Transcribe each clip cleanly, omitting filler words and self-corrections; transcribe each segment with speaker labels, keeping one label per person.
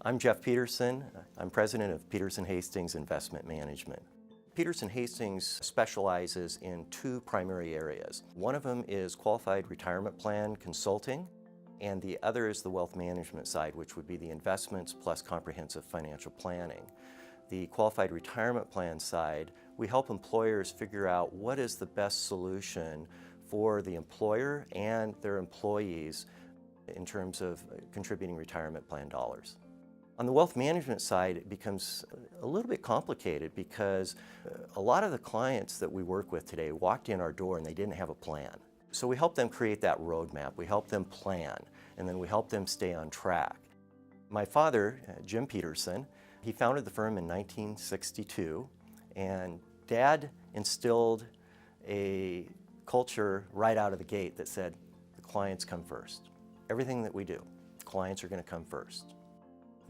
Speaker 1: I'm Jeff Petersen. I'm president of Petersen Hastings Investment Management. Petersen Hastings specializes in two primary areas. One of them is qualified retirement plan consulting, and the other is the wealth management side, which would be the investments plus comprehensive financial planning. The qualified retirement plan side, we help employers figure out what is the best solution for the employer and their employees in terms of contributing retirement plan dollars. On the wealth management side, it becomes a little bit complicated because a lot of the clients that we work with today walked in our door and they didn't have a plan. So we help them create that roadmap, we help them plan, and then we help them stay on track. My father, Jim Petersen, he founded the firm in 1962, and Dad instilled a culture right out of the gate that said, the clients come first. Everything that we do, clients are going to come first.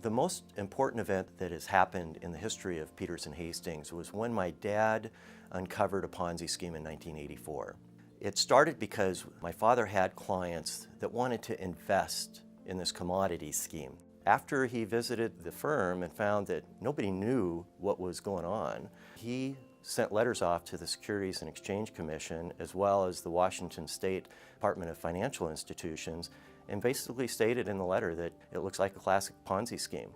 Speaker 1: The most important event that has happened in the history of Petersen Hastings was when my dad uncovered a Ponzi scheme in 1984. It started because my father had clients that wanted to invest in this commodity scheme. After he visited the firm and found that nobody knew what was going on, he sent letters off to the Securities and Exchange Commission as well as the Washington State Department of Financial Institutions and basically stated in the letter that it looks like a classic Ponzi scheme.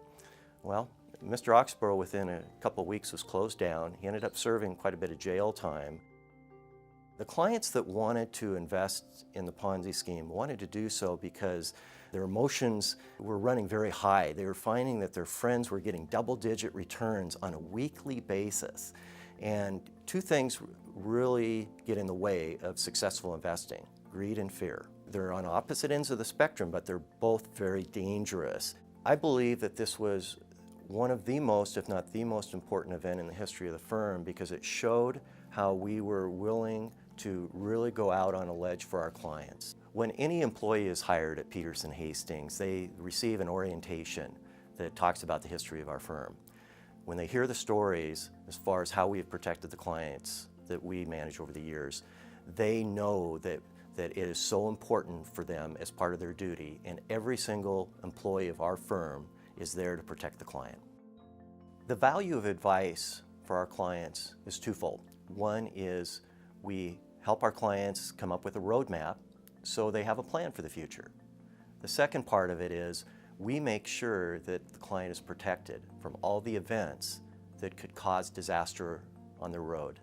Speaker 1: Well, Mr. Oxborough within a couple of weeks was closed down. He ended up serving quite a bit of jail time. The clients that wanted to invest in the Ponzi scheme wanted to do so because their emotions were running very high. They were finding that their friends were getting double-digit returns on a weekly basis. And two things really get in the way of successful investing: greed and fear. They're on opposite ends of the spectrum, but they're both very dangerous. I believe that this was one of the most, if not the most important event in the history of the firm because it showed how we were willing to really go out on a ledge for our clients. When any employee is hired at Petersen Hastings, they receive an orientation that talks about the history of our firm. When they hear the stories as far as how we have protected the clients that we manage over the years, they know that it is so important for them as part of their duty, and every single employee of our firm is there to protect the client. The value of advice for our clients is twofold. One is we help our clients come up with a roadmap so they have a plan for the future. The second part of it is we make sure that the client is protected from all the events that could cause disaster on the road.